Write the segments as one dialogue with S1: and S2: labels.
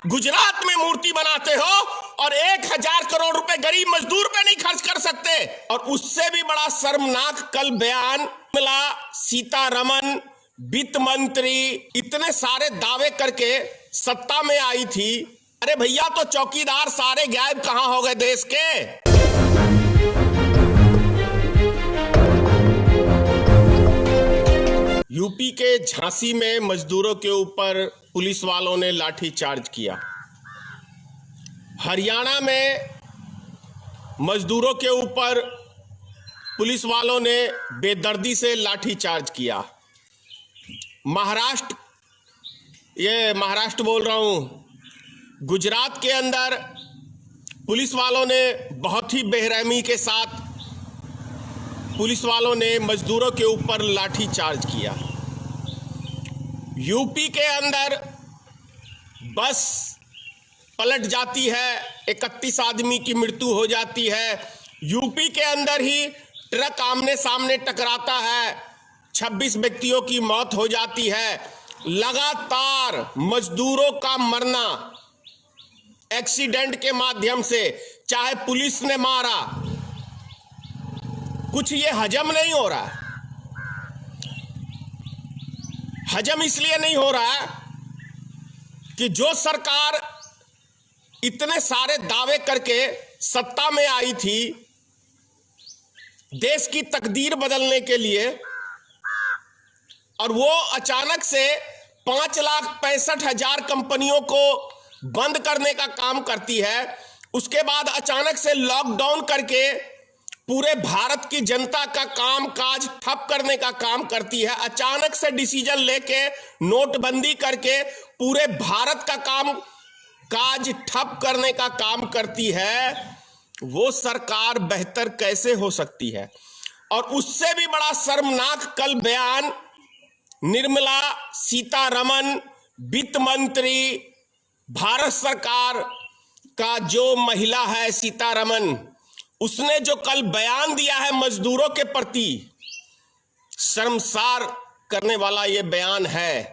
S1: गुजरात में मूर्ति बनाते हो और 1,000 करोड़ रुपए गरीब मजदूर पे नहीं खर्च कर सकते। और उससे भी बड़ा शर्मनाक कल बयान मिला, सीतारमण वित्त मंत्री इतने सारे दावे करके सत्ता में आई थी। अरे भैया, तो चौकीदार सारे गायब कहां हो गए देश के? यूपी के झांसी में मजदूरों के ऊपर पुलिस वालों ने लाठीचार्ज किया। हरियाणा में मजदूरों के ऊपर पुलिस वालों ने बेदर्दी से लाठीचार्ज किया। महाराष्ट्र बोल रहा हूं, गुजरात के अंदर पुलिस वालों ने बहुत ही बेरहमी के साथ पुलिस वालों ने मजदूरों के ऊपर लाठीचार्ज किया। यूपी के अंदर बस पलट जाती है, 31 आदमी की मृत्यु हो जाती है। यूपी के अंदर ही ट्रक आमने सामने टकराता है, 26 व्यक्तियों की मौत हो जाती है। लगातार मजदूरों का मरना एक्सीडेंट के माध्यम से, चाहे पुलिस ने मारा, कुछ ये हजम नहीं हो रहा है। हजम इसलिए नहीं हो रहा है कि जो सरकार इतने सारे दावे करके सत्ता में आई थी देश की तकदीर बदलने के लिए, और वो अचानक से 5,65,000 कंपनियों को बंद करने का काम करती है। उसके बाद अचानक से लॉकडाउन करके पूरे भारत की जनता का काम काज ठप करने का काम करती है। अचानक से डिसीजन लेके नोटबंदी करके पूरे भारत का काम काज ठप करने का काम करती है। वो सरकार बेहतर कैसे हो सकती है? और उससे भी बड़ा शर्मनाक कल बयान निर्मला सीतारमण वित्त मंत्री, भारत सरकार का जो महिला है सीतारमण, उसने जो कल बयान दिया है मजदूरों के प्रति, शर्मसार करने वाला यह बयान है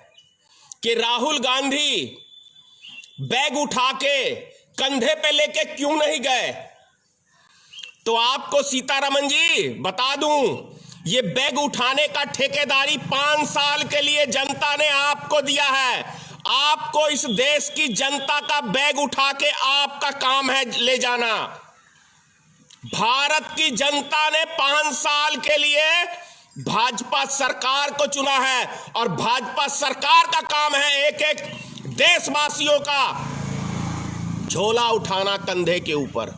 S1: कि राहुल गांधी बैग उठा के कंधे पे लेके क्यों नहीं गए। तो आपको सीतारमण जी बता दूं, ये बैग उठाने का ठेकेदारी 5 साल के लिए जनता ने आपको दिया है। आपको इस देश की जनता का बैग उठा के आपका काम है ले जाना। भारत की जनता ने 5 साल के लिए भाजपा सरकार को चुना है और भाजपा सरकार का काम है एक एक देशवासियों का झोला उठाना कंधे के ऊपर।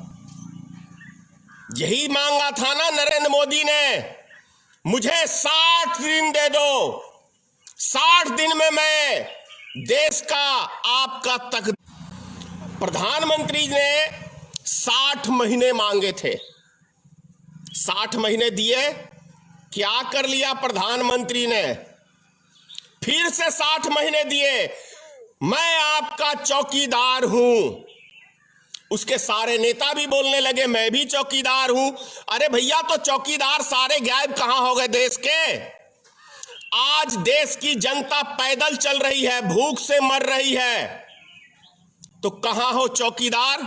S1: यही मांगा था ना नरेंद्र मोदी ने, मुझे 60 दिन दे दो, 60 दिन में मैं देश का आपका तक। प्रधानमंत्री ने 60 महीने मांगे थे, 60 महीने दिए। क्या कर लिया प्रधानमंत्री ने? फिर से 60 महीने दिए। मैं आपका चौकीदार हूं। उसके सारे नेता भी बोलने लगे मैं भी चौकीदार हूं। अरे भैया, तो चौकीदार सारे गायब कहां हो गए देश के? आज देश की जनता पैदल चल रही है, भूख से मर रही है, तो कहां हो चौकीदार?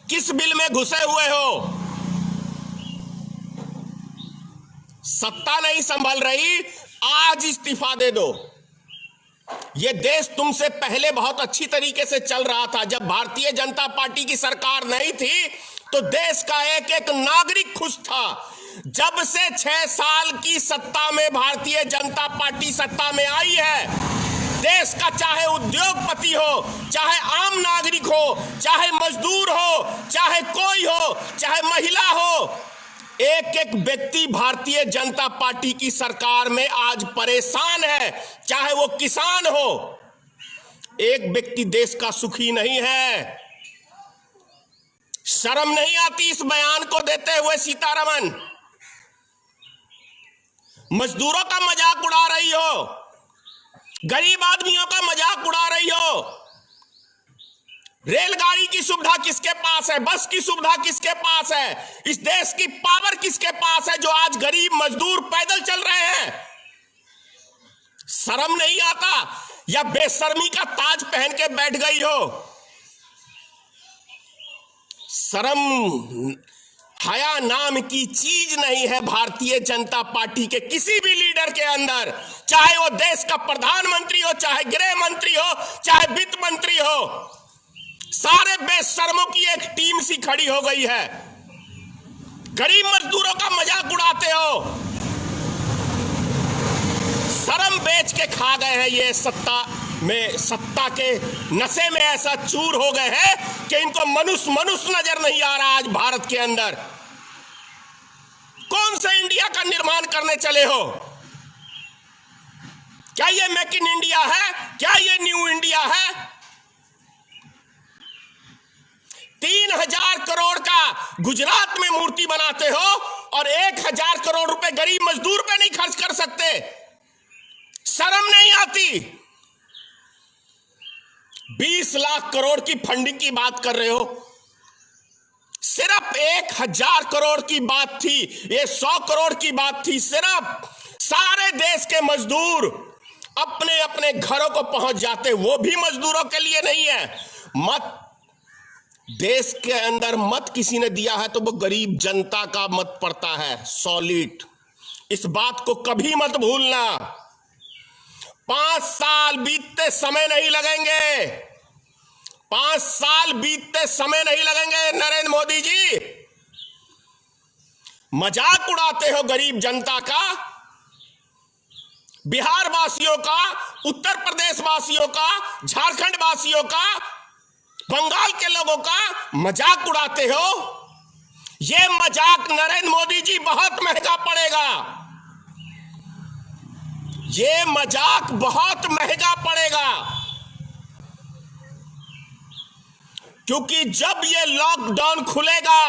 S1: किस बिल में घुसे हुए हो? सत्ता नहीं संभल रही, आज इस्तीफा दे दो। यह देश तुमसे पहले बहुत अच्छी तरीके से चल रहा था। जब भारतीय जनता पार्टी की सरकार नहीं थी तो देश का एक एक नागरिक खुश था। जब से 6 साल की सत्ता में भारतीय जनता पार्टी सत्ता में आई है, देश का चाहे उद्योगपति हो, चाहे आम नागरिक हो, चाहे मजदूर हो, चाहे कोई हो, चाहे महिला हो, एक एक व्यक्ति भारतीय जनता पार्टी की सरकार में आज परेशान है। चाहे वो किसान हो, एक व्यक्ति देश का सुखी नहीं है। शर्म नहीं आती इस बयान को देते हुए सीतारमण? मजदूरों का मजाक उड़ा रही हो, गरीब आदमियों का मजाक उड़ा रही हो। रेलगाड़ी की सुविधा किसके पास है? बस की सुविधा किसके पास है? इस देश की पावर किसके पास है जो आज गरीब मजदूर पैदल चल रहे हैं? शर्म नहीं आता? या बेशर्मी का ताज पहन के बैठ गई हो? शर्म हया नाम की चीज नहीं है भारतीय जनता पार्टी के किसी भी लीडर के अंदर, चाहे वो देश का प्रधानमंत्री हो, चाहे गृह मंत्री हो, चाहे वित्त मंत्री हो। सारे बेशर्मों की एक टीम सी खड़ी हो गई है। गरीब मजदूरों का मजाक उड़ाते हो। शर्म बेच के खा गए हैं ये सत्ता के नशे में ऐसा चूर हो गए हैं कि इनको मनुष्य नजर नहीं आ रहा। आज भारत के अंदर कौन सा इंडिया का निर्माण करने चले हो? क्या ये मेक इन इंडिया है? क्या ये न्यू इंडिया है? 3000 करोड़ का गुजरात में मूर्ति बनाते हो और 1000 करोड़ रुपए गरीब मजदूर पे नहीं खर्च कर सकते। शर्म नहीं आती? 20 लाख करोड़ की फंडिंग की बात कर रहे हो। सिर्फ 1000 करोड़ की बात थी, ये 100 करोड़ की बात थी। सिर्फ सारे देश के मजदूर अपने अपने घरों को पहुंच जाते, वो भी मजदूरों के लिए नहीं है। मत देश के अंदर मत किसी ने दिया है तो वो गरीब जनता का मत पड़ता है, सॉलिड। इस बात को कभी मत भूलना। 5 साल बीतते समय नहीं लगेंगे, 5 साल बीतते समय नहीं लगेंगे। नरेंद्र मोदी जी मजाक उड़ाते हो गरीब जनता का, बिहार वासियों का, उत्तर प्रदेश वासियों का, झारखंड वासियों का, बंगाल के लोगों का मजाक उड़ाते हो। यह मजाक नरेंद्र मोदी जी बहुत महंगा पड़ेगा। ये मजाक बहुत महंगा पड़ेगा, क्योंकि जब ये लॉकडाउन खुलेगा,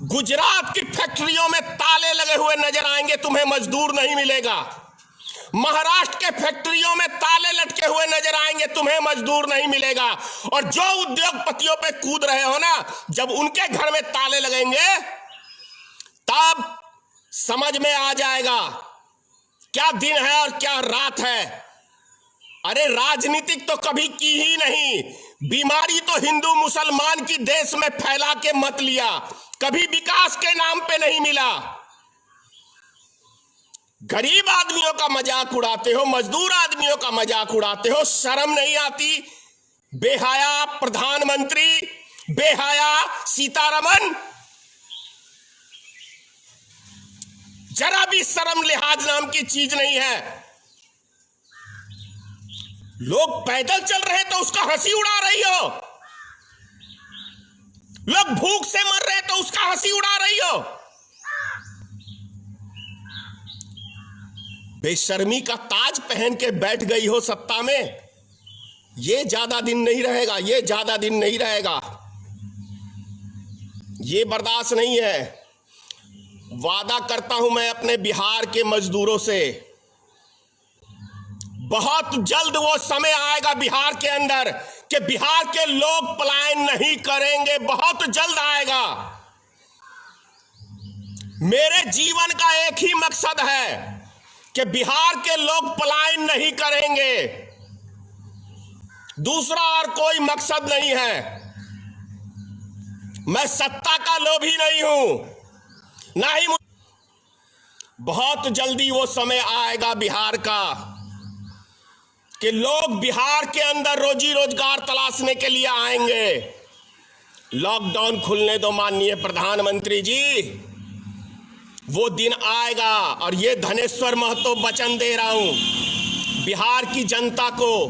S1: गुजरात की फैक्ट्रियों में ताले लगे हुए नजर आएंगे, तुम्हें मजदूर नहीं मिलेगा। महाराष्ट्र के फैक्ट्रियों में ताले लटके हुए नजर आएंगे, तुम्हें मजदूर नहीं मिलेगा। और जो उद्योगपतियों पे कूद रहे हो ना, जब उनके घर में ताले लगेंगे तब समझ में आ जाएगा क्या दिन है और क्या रात है। अरे राजनीतिक तो कभी की ही नहीं, बीमारी तो हिंदू मुसलमान की देश में फैला के मत लिया, कभी विकास के नाम पे नहीं मिला। गरीब आदमियों का मजाक उड़ाते हो, मजदूर आदमियों का मजाक उड़ाते हो। शर्म नहीं आती? बेहया प्रधानमंत्री, बेहया सीतारमन, जरा भी शर्म लिहाज नाम की चीज नहीं है। लोग पैदल चल रहे तो उसका हंसी उड़ा रही हो, लोग भूख से मर रहे तो उसका हंसी उड़ा रही हो। बेशर्मी का ताज पहन के बैठ गई हो सत्ता में। ये ज्यादा दिन नहीं रहेगा, ये ज्यादा दिन नहीं रहेगा, ये बर्दाश्त नहीं है। वादा करता हूं मैं अपने बिहार के मजदूरों से, बहुत जल्द वो समय आएगा बिहार के अंदर कि बिहार के लोग पलायन नहीं करेंगे, बहुत जल्द आएगा। मेरे जीवन का एक ही मकसद है कि बिहार के लोग पलायन नहीं करेंगे, दूसरा और कोई मकसद नहीं है। मैं सत्ता का लोभी नहीं हूं, ना ही बहुत जल्दी वो समय आएगा बिहार का कि लोग बिहार के अंदर रोजी रोजगार तलाशने के लिए आएंगे। लॉकडाउन खुलने दो माननीय प्रधानमंत्री जी, वो दिन आएगा। और ये धनेश्वर महतो वचन दे रहा हूं बिहार की जनता को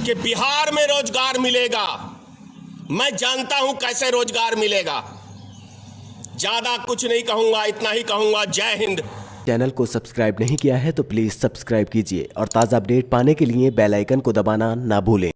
S1: कि बिहार में रोजगार मिलेगा। मैं जानता हूं कैसे रोजगार मिलेगा। ज्यादा कुछ नहीं कहूंगा, इतना ही कहूंगा। जय हिंद।
S2: चैनल को सब्सक्राइब नहीं किया है तो प्लीज़ सब्सक्राइब कीजिए और ताज़ा अपडेट पाने के लिए बेल आइकन को दबाना ना भूलें।